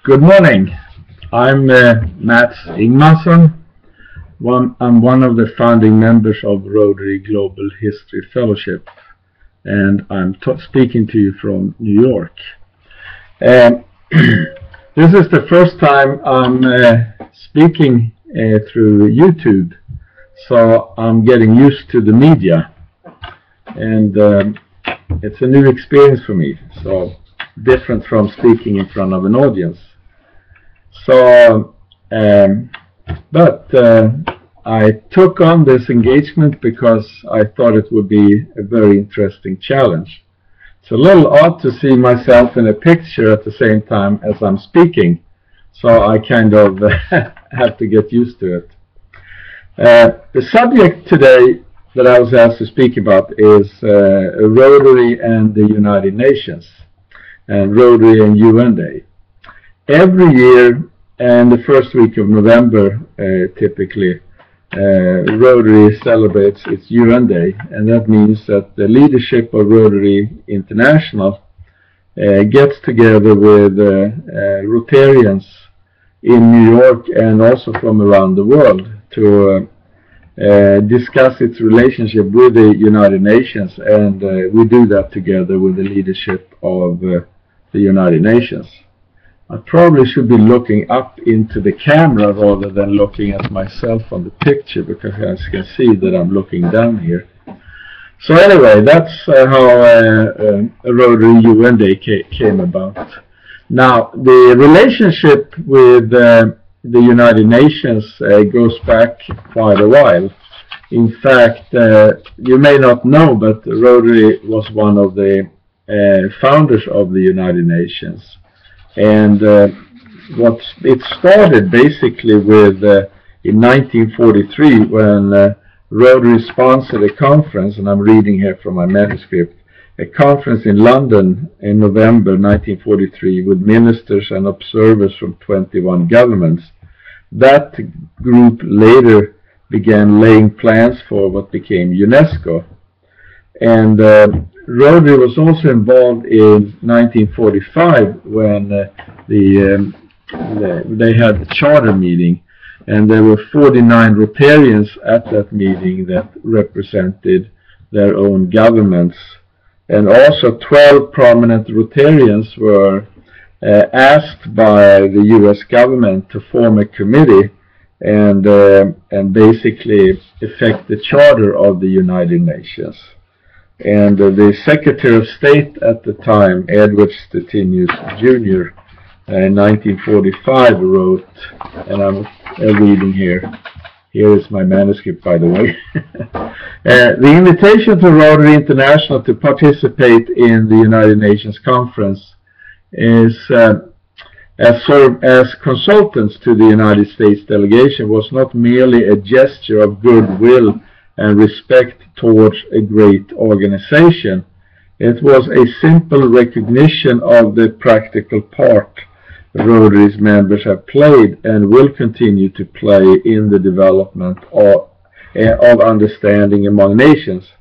Good morning. I'm Matts Ingemanson. I'm one of the founding members of Rotary Global History Fellowship, and I'm speaking to you from New York. This is the first time I'm speaking through YouTube, so I'm getting used to the media, and it's a new experience for me, so different from speaking in front of an audience. So, I took on this engagement because I thought it would be a very interesting challenge. It's a little odd to see myself in a picture at the same time as I'm speaking, so I kind of have to get used to it. The subject today that I was asked to speak about is Rotary and the United Nations, and Rotary and UN Day. Every year, and the first week of November, typically, Rotary celebrates its UN Day, and that means that the leadership of Rotary International gets together with Rotarians in New York and also from around the world to discuss its relationship with the United Nations, and we do that together with the leadership of the United Nations. I probably should be looking up into the camera rather than looking at myself on the picture, because as you can see that I'm looking down here. So anyway, that's how Rotary UN Day came about. Now, the relationship with the United Nations goes back quite a while. In fact, you may not know, but Rotary was one of the founders of the United Nations. And it started basically with in 1943 when Rotary sponsored a conference, and I'm reading here from my manuscript, a conference in London in November 1943 with ministers and observers from 21 governments. That group later began laying plans for what became UNESCO. And Rotary was also involved in 1945 when they had a charter meeting, and there were 49 Rotarians at that meeting that represented their own governments. And also 12 prominent Rotarians were asked by the US government to form a committee and basically effect the charter of the United Nations. And the Secretary of State at the time, Edward Stettinius Jr., in 1945 wrote, and I'm reading here. Here is my manuscript, by the way. The invitation to Rotary International to participate in the United Nations Conference is as consultants to the United States delegation was not merely a gesture of goodwill and respect towards a great organization. It was a simple recognition of the practical part Rotary's members have played and will continue to play in the development of understanding among nations.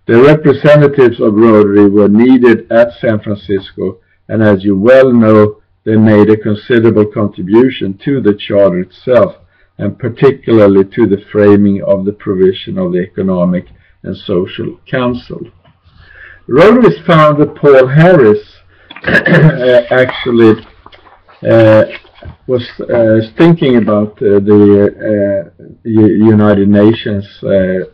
The representatives of Rotary were needed at San Francisco, and as you well know, they made a considerable contribution to the charter itself, and particularly to the framing of the provision of the Economic and Social Council. Rotary's founder Paul Harris actually was thinking about the United Nations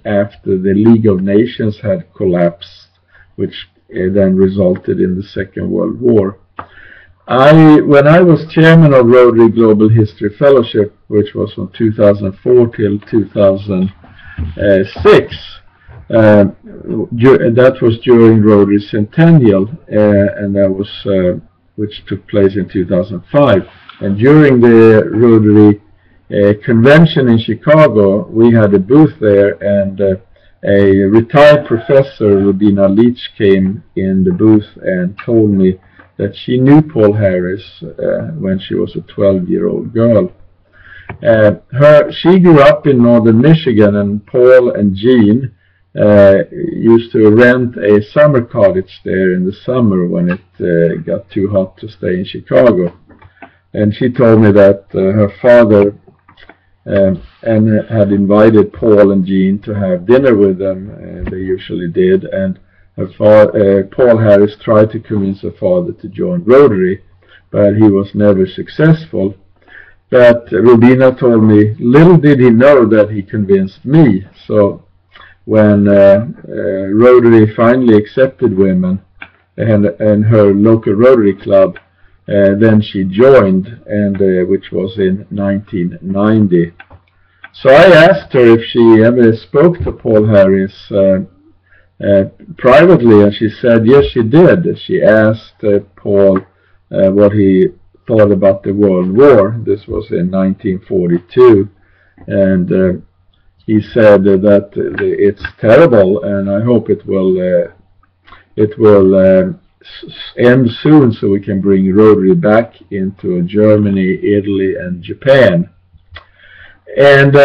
after the League of Nations had collapsed, which then resulted in the Second World War. When I was chairman of Rotary Global History Fellowship, which was from 2004 till 2006, that was during Rotary Centennial, and that was which took place in 2005. And during the Rotary convention in Chicago, we had a booth there, and a retired professor, Rudina Leach, came in the booth and told me that she knew Paul Harris when she was a 12-year-old girl. She grew up in northern Michigan, and Paul and Jean used to rent a summer cottage there in the summer when it got too hot to stay in Chicago. and she told me that her father and had invited Paul and Jean to have dinner with them. They usually did, and Paul Harris tried to convince her father to join Rotary, but he was never successful. But Rubina told me, little did he know that he convinced me. So when Rotary finally accepted women and her local Rotary club, then she joined, and which was in 1990. So I asked her if she ever spoke to Paul Harris privately, and she said yes, she did. She asked Paul what he thought about the World War. This was in 1942, and he said that it's terrible, and I hope it will end soon, so we can bring Rotary back into Germany, Italy, and Japan. And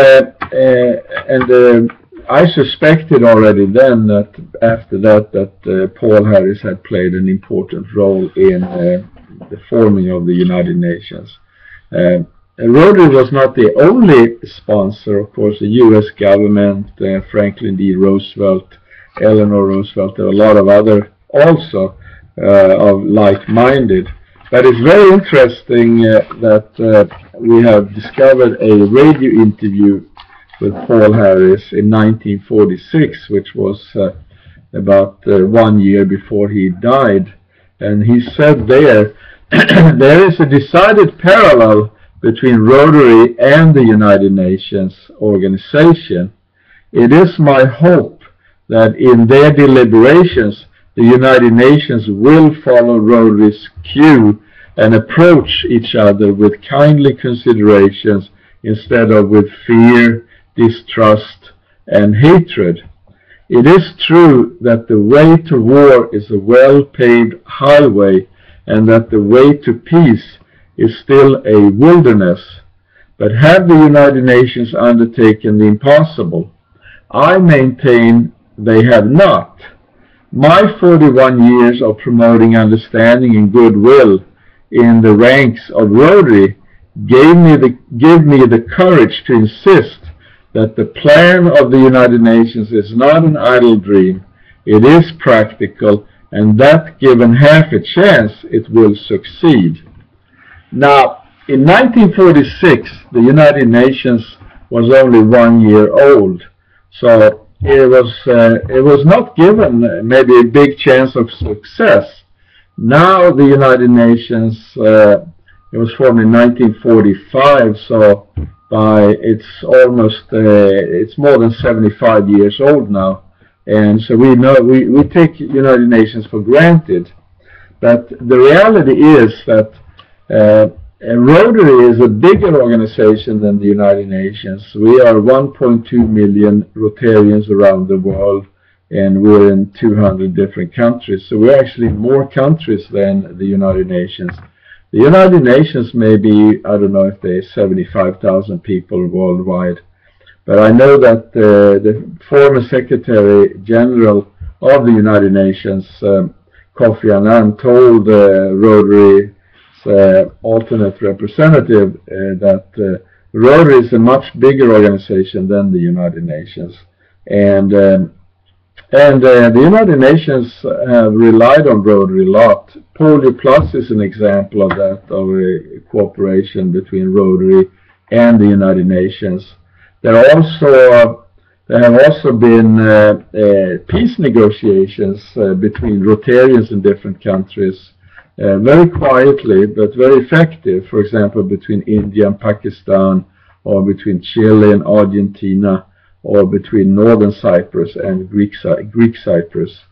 I suspected already then that after that Paul Harris had played an important role in the forming of the United Nations. Rotary was not the only sponsor. Of course, the U.S. government, Franklin D. Roosevelt, Eleanor Roosevelt, there were a lot of other also of like-minded. But it's very interesting that we have discovered a radio interview with Paul Harris in 1946, which was about 1 year before he died. And he said there, there is a decided parallel between Rotary and the United Nations organization. It is my hope that in their deliberations, the United Nations will follow Rotary's cue and approach each other with kindly considerations instead of with fear, distrust, and hatred. It is true that the way to war is a well-paved highway and that the way to peace is still a wilderness. But have the United Nations undertaken the impossible? I maintain they have not. My 41 years of promoting understanding and goodwill in the ranks of Rotary gave me the courage to insist that the plan of the United Nations is not an idle dream. It is practical, and that given half a chance, it will succeed. Now, in 1946, the United Nations was only 1 year old, so it was not given maybe a big chance of success. Now the United Nations, it was formed in 1945, so it's more than 75 years old now, and so we take United Nations for granted. But the reality is that Rotary is a bigger organization than the United Nations. We are 1.2 million Rotarians around the world, and we're in 200 different countries. So we're actually in more countries than the United Nations. The United Nations may be, I don't know if there's 75,000 people worldwide, but I know that the former Secretary General of the United Nations, Kofi Annan, told Rotary's alternate representative that Rotary is a much bigger organization than the United Nations. And the United Nations have relied on Rotary a lot. Polio Plus is an example of that, of a cooperation between Rotary and the United Nations. There have also been peace negotiations between Rotarians in different countries, very quietly but very effective. For example, between India and Pakistan, or between Chile and Argentina, or between Northern Cyprus and Greek Cyprus.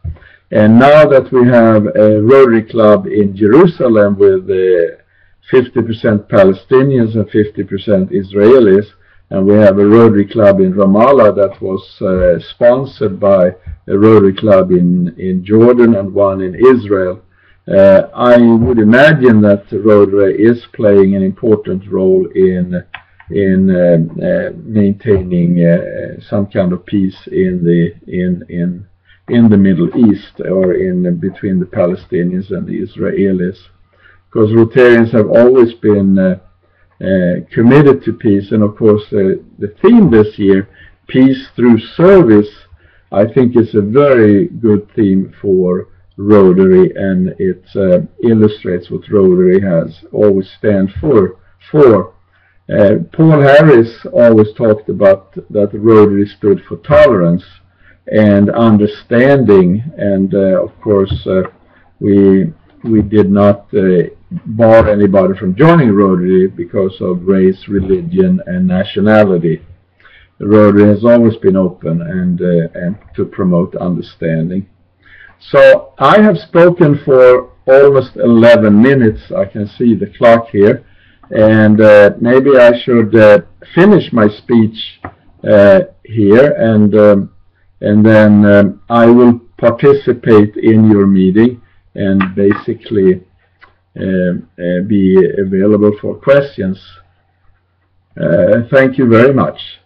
And now that we have a Rotary Club in Jerusalem with 50% Palestinians and 50% Israelis, and we have a Rotary Club in Ramallah that was sponsored by a Rotary Club in Jordan and one in Israel, I would imagine that Rotary is playing an important role in maintaining some kind of peace in the Middle East, or in between the Palestinians and the Israelis. because Rotarians have always been committed to peace. And of course the theme this year, Peace Through Service, I think is a very good theme for Rotary, and it illustrates what Rotary has always stand for. Paul Harris always talked about that Rotary stood for tolerance and understanding, and of course we did not bar anybody from joining Rotary because of race, religion, and nationality. Rotary has always been open and to promote understanding. So I have spoken for almost 11 minutes. I can see the clock here, and maybe I should finish my speech here, and then I will participate in your meeting and basically be available for questions. Thank you very much.